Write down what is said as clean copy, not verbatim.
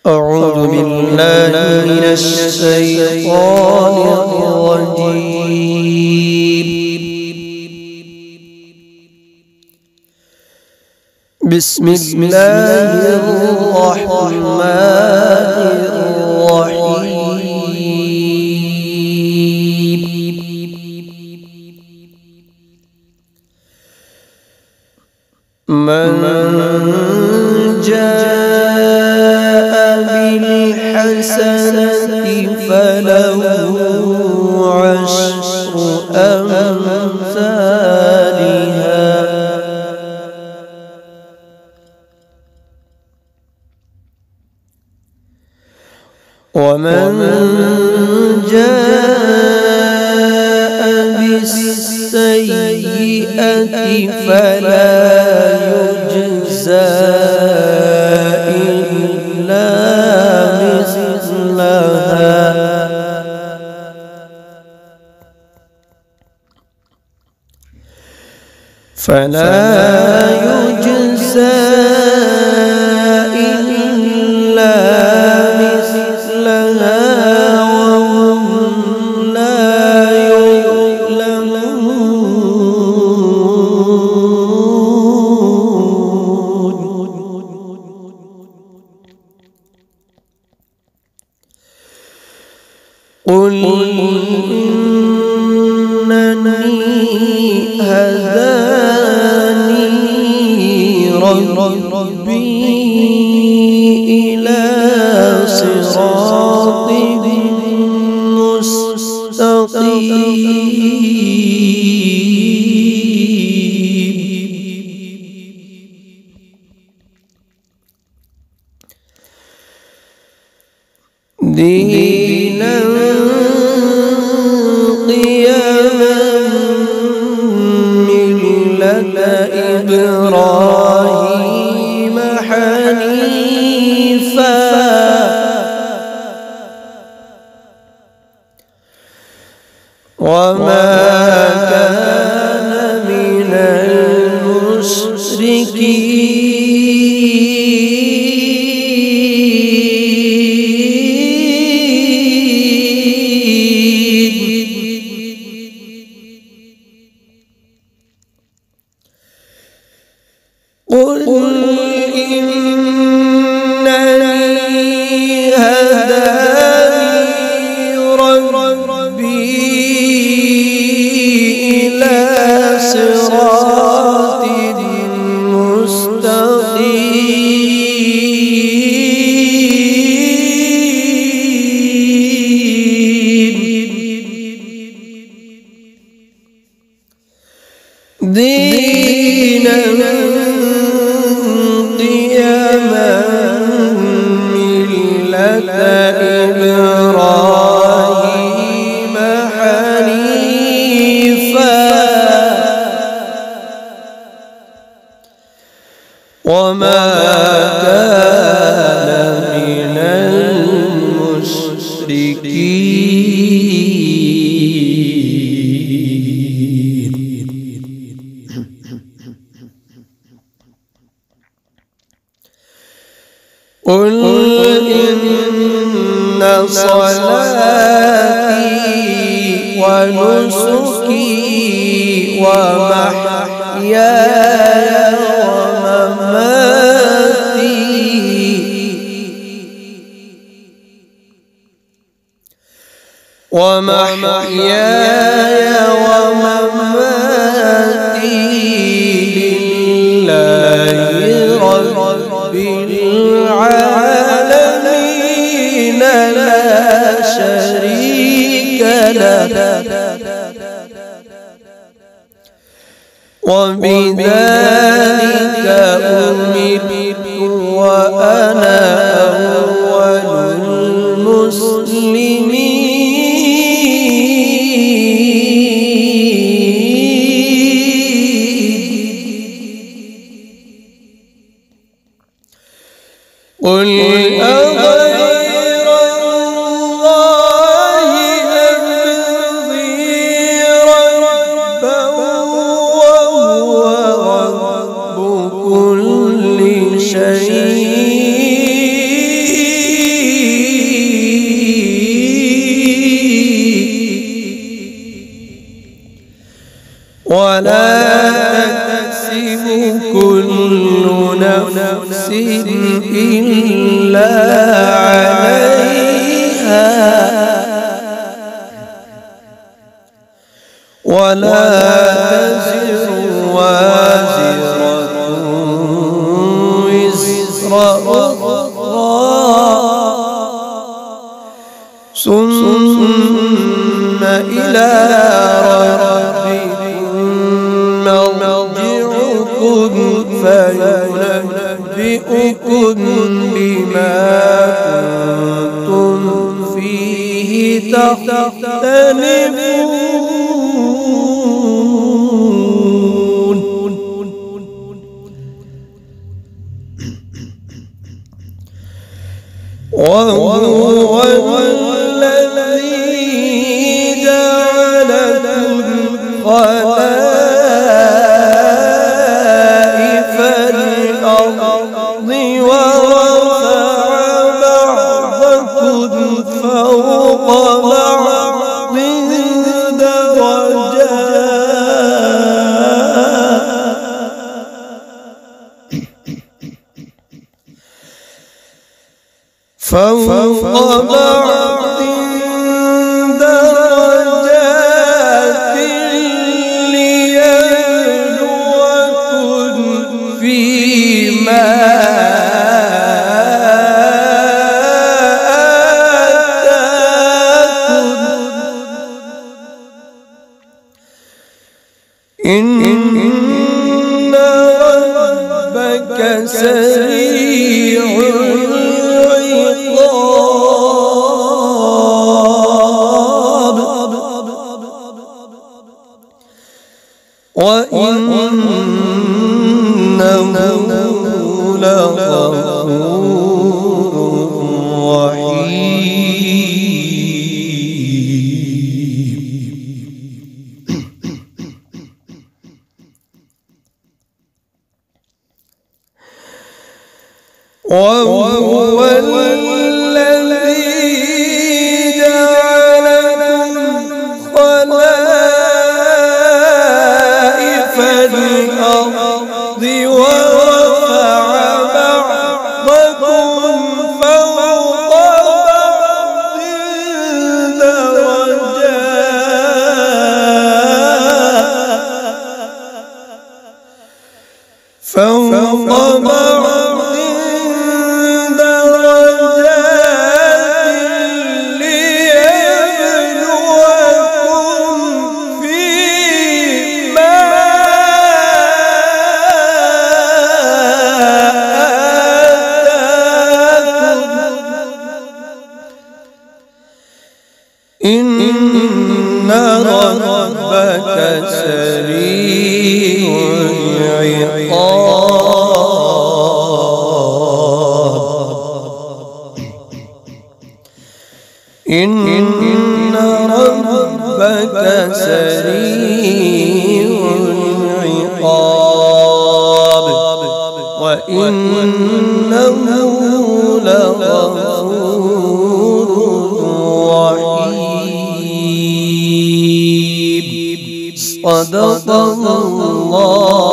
أعوذ بالله من الشيطان الرجيم. بسم الله الرحمن الرحيم. من جاء بالحسنة فله عشر أمثالها ومن جاء بالسيئة فلا يجزى إلا مثلها وهم لا يظلمون. قل إنني هداني ربي إلى صراط مستقيم دينا قيما ملة إبراهيم حنيفا وما كان من المشركين. قل إنني هداني ربي إلى صراط مستقيم دينا قيما ملة إبراهيم حنيفا وما كان من المشركين. قل إن صلاتي ونسكي ومحياي ومماتي لله رب العالمين لا شريك له وبذلك أمرت وأنا أول المسلمين. قل أغير الله أبغي ربا وهو رب كل شيء نفس إلا عليها ولا تزر وازرة وزر أخرى ثم إلى ربكم مرجعكم فينبئكم بما كنتم فيه تختلفون وهو الذي جعلكم خلائف الأرض ورفع بعضكم فوق بعض درجات ليبلوكم فيما آتاكم إن ربك سريع وإنه لغفور رحيم وهو الذي جعلكم خلائف الأرض ورفع بعضكم فوق بعض إن ربك سريع العقاب إن ربك سريع العقاب وإنه لغفور رحيم صدق الله